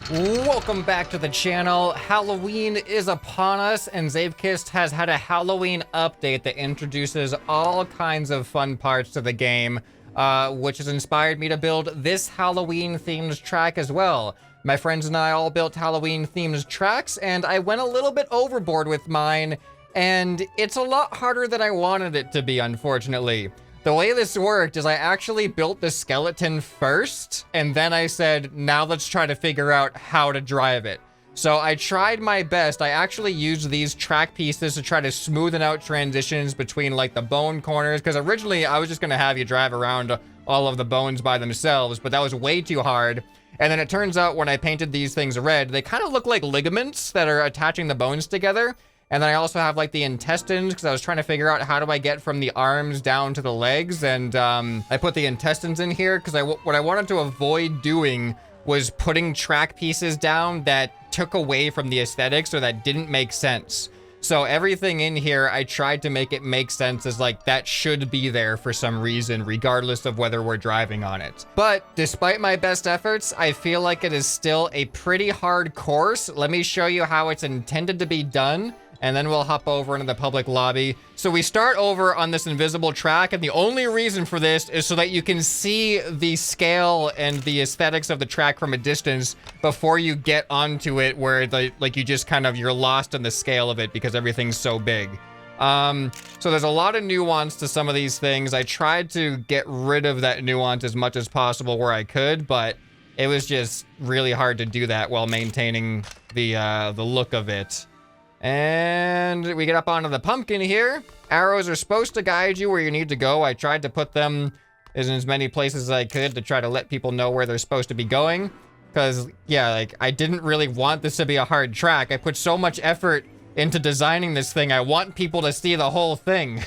Welcome back to the channel. Halloween is upon us, and Zeepkist has had a Halloween update that introduces all kinds of fun parts to the game, which has inspired me to build this Halloween-themed track as well. My friends and I all built Halloween-themed tracks, and I went a little bit overboard with mine, and it's a lot harder than I wanted it to be, unfortunately. The way this worked is I actually built the skeleton first, and then I said, now let's try to figure out how to drive it. So I tried my best. I actually used these track pieces to try to smoothen out transitions between like the bone corners, because originally I was just gonna have you drive around all of the bones by themselves, but that was way too hard. And then it turns out when I painted these things red, they kind of look like ligaments that are attaching the bones together. And then I also have like the intestines, because I was trying to figure out how do I get from the arms down to the legs. And I put the intestines in here because what I wanted to avoid doing was putting track pieces down that took away from the aesthetics or that didn't make sense. So everything in here, I tried to make it make sense as like that should be there for some reason, regardless of whether we're driving on it. But despite my best efforts, I feel like it is still a pretty hard course. Let me show you how it's intended to be done, and then we'll hop over into the public lobby. So we start over on this invisible track, and the only reason for this is so that you can see the scale and the aesthetics of the track from a distance before you get onto it, where you just kind of, you're lost in the scale of it because everything's so big. So there's a lot of nuance to some of these things. I tried to get rid of that nuance as much as possible where I could, but it was just really hard to do that while maintaining the look of it. And we get up onto the pumpkin here. Arrows are supposed to guide you where you need to go. I tried to put them in as many places as I could to try to let people know where they're supposed to be going. Because, yeah, like, I didn't really want this to be a hard track. I put so much effort into designing this thing. I want people to see the whole thing.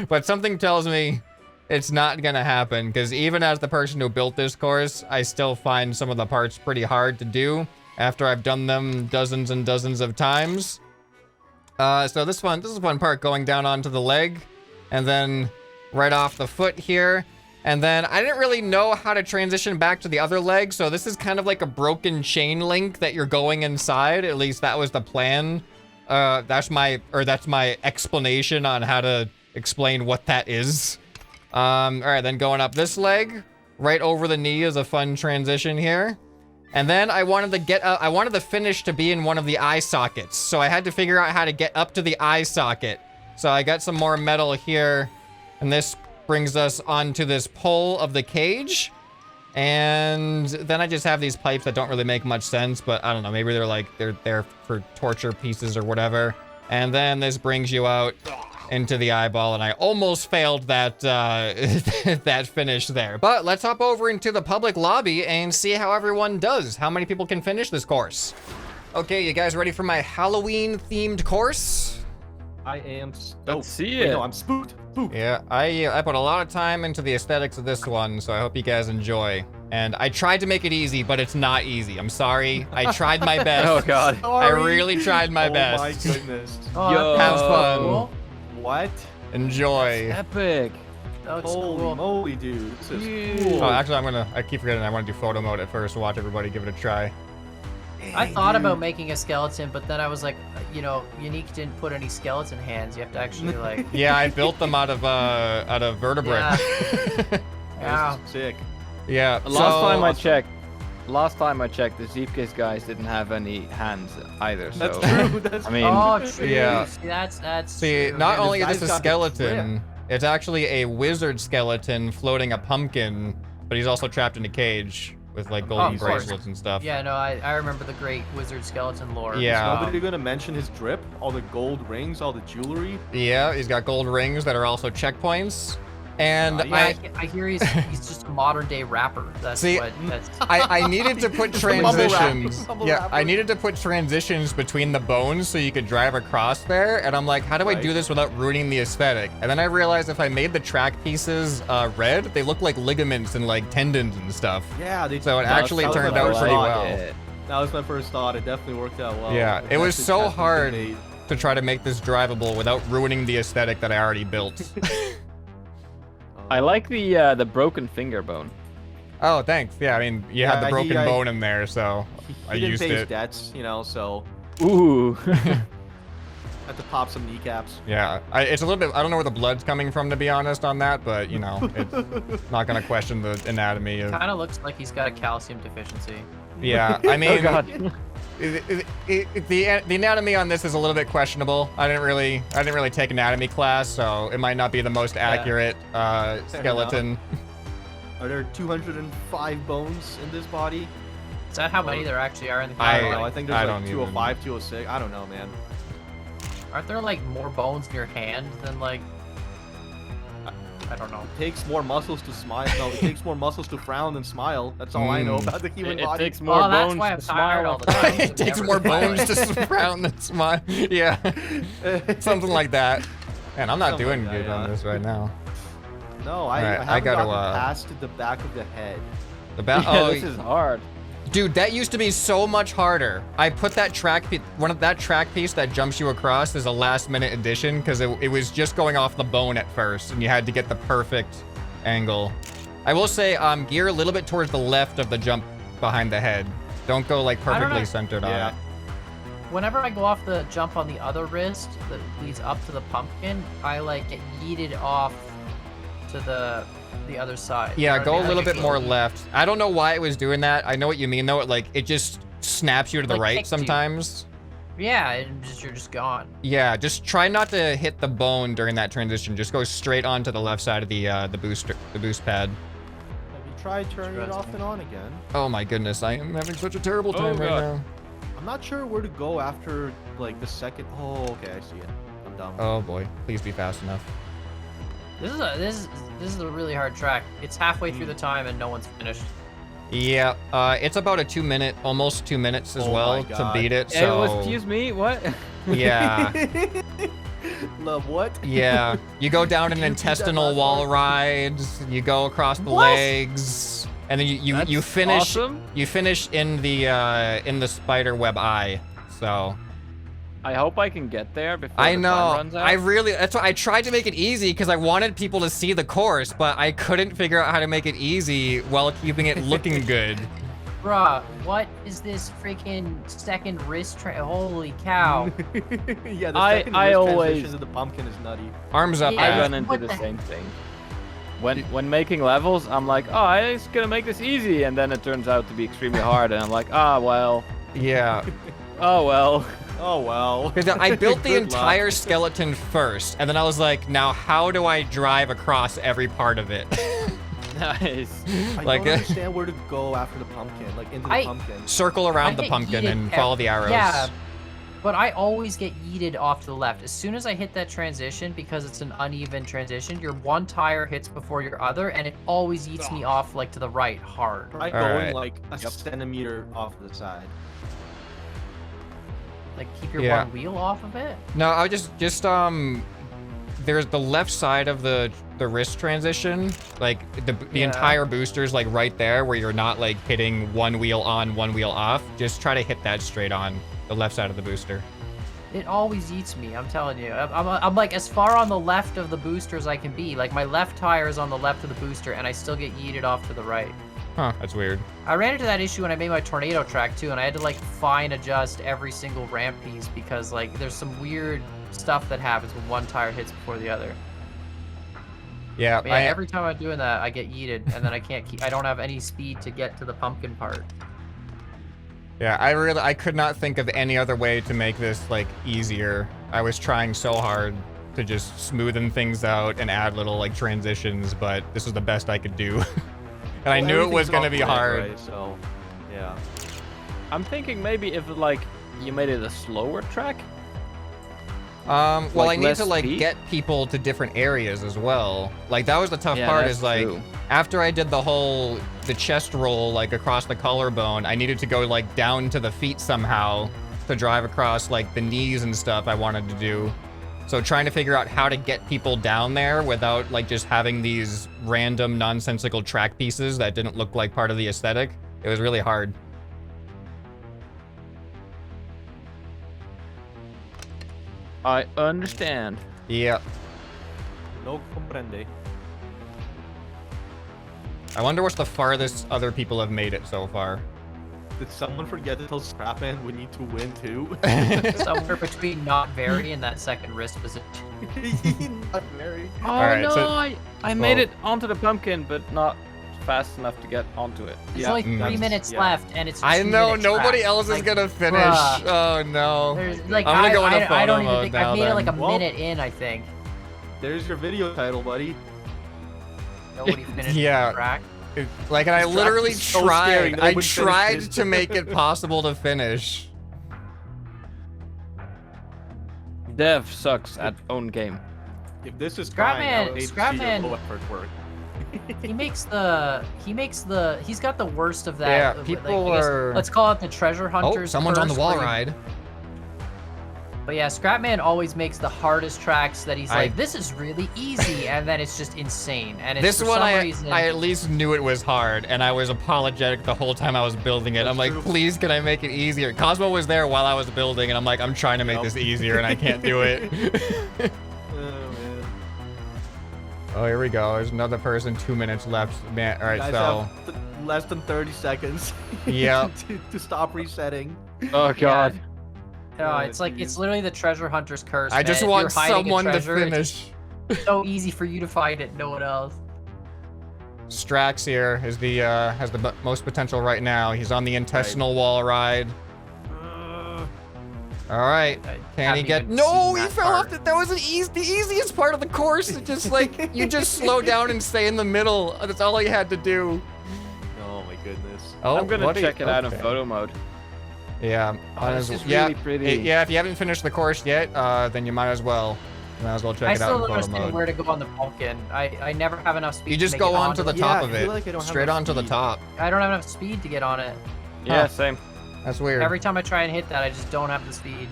But something tells me it's not gonna happen. Because even as the person who built this course, I still find some of the parts pretty hard to do after I've done them dozens and dozens of times. So this is one part going down onto the leg, and then right off the foot here. And then I didn't really know how to transition back to the other leg, so this is kind of like a broken chain link that you're going inside. At least that was the plan. That's my explanation on how to explain what that is. All right, then going up this leg, right over the knee is a fun transition here. And then I wanted the finish to be in one of the eye sockets. So I had to figure out how to get up to the eye socket. So I got some more metal here, and this brings us onto this pole of the cage. And then I just have these pipes that don't really make much sense, but I don't know, maybe they're there for torture pieces or whatever. And then this brings you out into the eyeball, and I almost failed that that finish there. But let's hop over into the public lobby and see how everyone does. How many people can finish this course? Okay, you guys ready for my Halloween themed course? I am stoked. Let's see it. No, I'm spooked. Yeah, I put a lot of time into the aesthetics of this one, so I hope you guys enjoy. And I tried to make it easy, but it's not easy. I'm sorry. I tried my best. Oh god. I really tried my best. Oh my goodness. Yo. Have fun. Cool. What? Enjoy. Epic. That looks Holy cool. moly, dude. This is cool. Oh, actually, I keep forgetting I want to do photo mode at first. Watch everybody give it a try. I thought about making a skeleton, but then I was like, you know, Unique didn't put any skeleton hands. You have to actually like. Yeah, I built them out of vertebrae. Yeah. Yeah. This is sick. Yeah. Last time I checked, the Zeepkist guys didn't have any hands either. So That's true. That's I mean, Oh, true. Yeah. See, that's. See, true. not Yeah, only is this this a guy's got the skeleton, it's actually a wizard skeleton floating a pumpkin, but he's also trapped in a cage with like golden of course. bracelets and stuff. Yeah, no, I remember the great wizard skeleton lore. Yeah. Nobody gonna mention his drip? All the gold rings, all the jewelry? Yeah, he's got gold rings that are also checkpoints. And Yeah, I hear he's just a modern day rapper. That's See, what. That's. I needed to put Just a mumble rap. transitions. Mumble Yeah, rapper. I needed to put transitions between the bones so you could drive across there. And I'm like, how do I Right. do this without ruining the aesthetic? And then I realized if I made the track pieces red, they look like ligaments and like tendons and stuff. Yeah, they So it that actually was turned my out first pretty thought. well. That was my first thought. It definitely worked out well. Yeah, it was actually so has been hard made. to try to make this drivable without ruining the aesthetic that I already built. I like the broken finger bone. Oh, thanks. Yeah, I mean, you had the Yeah, broken bone in there, so I He didn't used pay his it. debts, you know, so Ooh. had to pop some kneecaps. Yeah, it's a little bit. I don't know where the blood's coming from, to be honest, on that, but you know, it's not gonna question the anatomy of. Kind of looks like he's got a calcium deficiency. Yeah, I mean, Oh god. the anatomy on this is a little bit questionable. I didn't really take anatomy class, so it might not be the most accurate skeleton. Are there 205 bones in this body? Is that how many there actually are in the I body? don't know. I think I there's don't like even 205, 206. I don't know, man. Aren't there like more bones in your hand than like? I don't know. It takes more muscles to smile. No, it takes more muscles to frown than smile. That's all I know about the human It body. takes more Oh, that's bones why I'm to tired smile. all the time. It takes more bones to frown than smile. Yeah, something like that. Man, I'm not Something doing like good that, on yeah. this right now. No, Alright, I I haven't gotta, gotten past the back of the head. The back. Yeah, Oh, this is hard. dude, that used to be so much harder. I put that track piece that jumps you across as a last-minute addition because it was just going off the bone at first, and you had to get the perfect angle. I will say, gear a little bit towards the left of the jump behind the head. Don't go like perfectly centered on it. Whenever I go off the jump on the other wrist that leads up to the pumpkin, I like get yeeted off to the other side. Yeah, You know go what I a mean? little Like, bit more left. I don't know why it was doing that. I know what you mean though. It just snaps you to the Like, right kicks you. sometimes. Yeah, you're just gone. Yeah, just try not to hit the bone during that transition. Just go straight onto the left side of the boost pad. Have you tried turning it off and on again? Oh my goodness, I am having such a terrible time right God. now. I'm not sure where to go after like the second. Oh, okay, I see it. I'm dumb. Oh boy, please be fast enough. This is a really hard track. It's halfway through the time and no one's finished. Yeah, it's about a 2 minute, almost 2 minutes as Oh well my to God. beat it. Hey, So excuse me, what? yeah, Love what? yeah. You go down an Did you do that intestinal last wall part? rides. You go across the What? legs, and then you That's finish. awesome. You finish in the spider web eye. So I hope I can get there before I the know. time runs out. That's why I tried to make it easy because I wanted people to see the course, but I couldn't figure out how to make it easy while keeping it looking good. Bruh, what is this freaking second wrist holy cow. Yeah, the I second wrist always- transition to the pumpkin is nutty. Arms up, Yeah. I Matt. run into What the the- same thing. When making levels, I'm like, oh, I'm just gonna make this easy, and then it turns out to be extremely hard, and I'm like, ah, well, Yeah. oh well. Oh well. Because I built the Good entire luck. skeleton first, and then I was like, now how do I drive across every part of it? Nice. I like, don't understand where to go after the pumpkin, like into the pumpkin. Circle around I the get pumpkin yeeted and follow the arrows. Yeah, but I always get yeeted off to the left. As soon as I hit that transition, because it's an uneven transition, your one tire hits before your other, and it always yeets me off like to the right hard. Try All going right. like a centimeter off the side. Like keep your Yeah. one wheel off of it. No, I just there's the left side of the wrist transition, like the Yeah. entire booster's like right there where you're not like hitting one wheel on, one wheel off. Just try to hit that straight on the left side of the booster. It always eats me. I'm telling you. I'm like as far on the left of the booster as I can be. Like my left tire is on the left of the booster, and I still get yeeted off to the right. Huh, that's weird. I ran into that issue when I made my tornado track too, and I had to like fine adjust every single ramp piece because like there's some weird stuff that happens when one tire hits before the other. Yeah, But yeah, every time I'm doing that, I get yeeted, and then I don't have any speed to get to the pumpkin part. yeah, I could not think of any other way to make this like easier. I was trying so hard to just smoothen things out and add little like transitions, but this was the best I could do. And I knew it was gonna be hard. Right? So, yeah. I'm thinking maybe if like you made it a slower track. Well, Like I need less to like speed? get people to different areas as well. Like that was the tough Yeah, part that's is like true. after I did the chest roll like across the collarbone, I needed to go like down to the feet somehow to drive across like the knees and stuff I wanted to do. So trying to figure out how to get people down there without like just having these random nonsensical track pieces that didn't look like part of the aesthetic. It was really hard. I understand. Yeah. No comprende. I wonder what's the farthest other people have made it so far. Did someone forget to tell ScrapMan we need to win too? Somewhere between not very and that second wrist position. Not very. Oh Alright, no, so- I made it onto the pumpkin, but not fast enough to get onto it. There's Yeah, only 3 that's- minutes yeah. left, and it's a I know 2-minute nobody track. else is Like, gonna finish. bruh. Oh no. There's, like, I'm gonna go into I don't photo even mode think now, I've made it like a then. Well- minute in, I think. There's your video title, buddy. Nobody finished Yeah. the track. Like, and I This track literally is so scary, tried. no I one finished tried it. to make it possible to finish. Dev sucks at own game. If this is ScrapMan- trying, I would hate to see your ScrapMan- low effort work. He's got the worst of that. Yeah, like, people I guess, are- let's call it the treasure Oh, hunters. someone's on the curse, wall where you- ride. But yeah, ScrapMan always makes the hardest tracks that he's I- like, this is really easy, and then it's just insane. And it's This for one, some I reason, at least knew it was hard, and I was apologetic the whole time I was building it. That's I'm like, true. please, can I make it easier? Cosmo was there while I was building, and I'm like, I'm trying to make Nope. this easier, and I can't do it. Oh man. Oh, here we go. There's another person. 2 minutes left. Man, all right, Guys so have less than 30 seconds. Yep. to stop resetting. Oh god. No, it's like it's literally the treasure hunter's curse. I just man. If want you're hiding a someone to treasure, finish. It's so easy for you to find it, no one else. Strax here is the has the most potential right now. He's on the intestinal wall ride. All right, I can he haven't get? even No, seen he that fell off. part. That was the easiest part of the course. It just like you just slow down and stay in the middle. That's all he had to do. Oh my goodness. Oh, I'm gonna what do check you- it out in okay. photo mode. Yeah, Oh, might this as- is yeah, really pretty. yeah. If you haven't finished the course yet, then you might as well. You might as well check I it still out don't in photo understand mode. where to go on the pumpkin. I never have enough speed. You to just make go it on to the it. top Yeah, of I feel it, like I don't have straight enough onto the speed. top. I don't have enough speed to get on it. Yeah, Huh. same. That's weird. Every time I try and hit that, I just don't have the speed.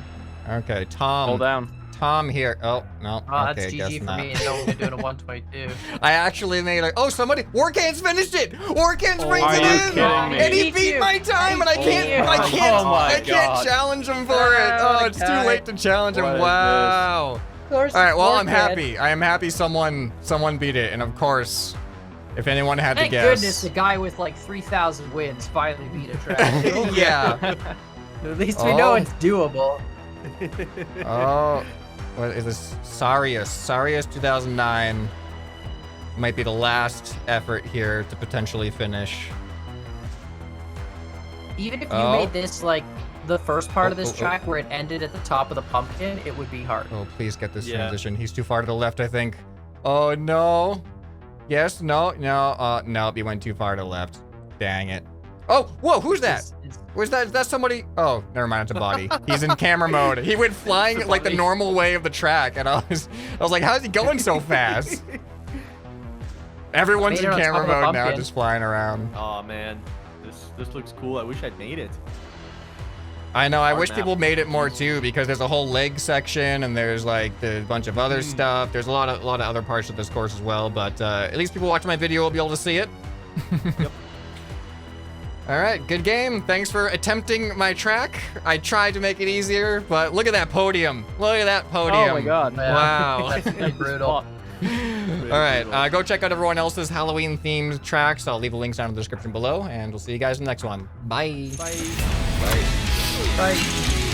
Okay, Hold Tom. down. Tom here. Oh no. Oh, okay, that's guess GG for not. me. And no one can do it at 122. I actually made like, oh, somebody, Warcan's finished it. Warcan's brings are it you in, kidding me? and he Me beat too. my time, and I Me can't, too. I can't, Oh my I can't God. challenge him for it. Oh, it's too Okay. late to challenge him. What is Wow. Of course, All right, well, I'm Warcan. happy. I am happy someone beat it, and of course, if anyone had Thank to guess, goodness the guy with like 3,000 wins finally beat a track. yeah. At least we know Oh. it's doable. Oh, what is this? Sarius 2009 might be the last effort here to potentially finish. Even if you Oh. made this like the first part of Oh, this oh, oh. track where it ended at the top of the pumpkin, it would be hard. Oh, please get this Yeah. transition. He's too far to the left, I think. Oh, no. Yes, no, no, nope, he went too far to the left. Dang it. Oh, whoa, who's that? It's- Where's that? Is that somebody? Oh, never mind, it's a body. He's in camera mode. He went flying It's a like the body. normal way of the track, and I was like, how's he going so fast? Everyone's Made in it on camera top of the mode now, pumpkin. just flying around. Oh man, this looks cool. I wish I'd made it. I know, I Hard wish map. people made it more too, because there's a whole leg section and there's like a bunch of other stuff. There's a lot of other parts of this course as well, but at least people watching my video will be able to see it. Yep. All right, good game. Thanks for attempting my track. I tried to make it easier, but look at that podium. Look at that podium. Oh my god. Yeah. Wow. That's pretty brutal. All right, go check out everyone else's Halloween themed tracks. I'll leave the links down in the description below, and we'll see you guys in the next one. Bye. Bye. Bye. Right.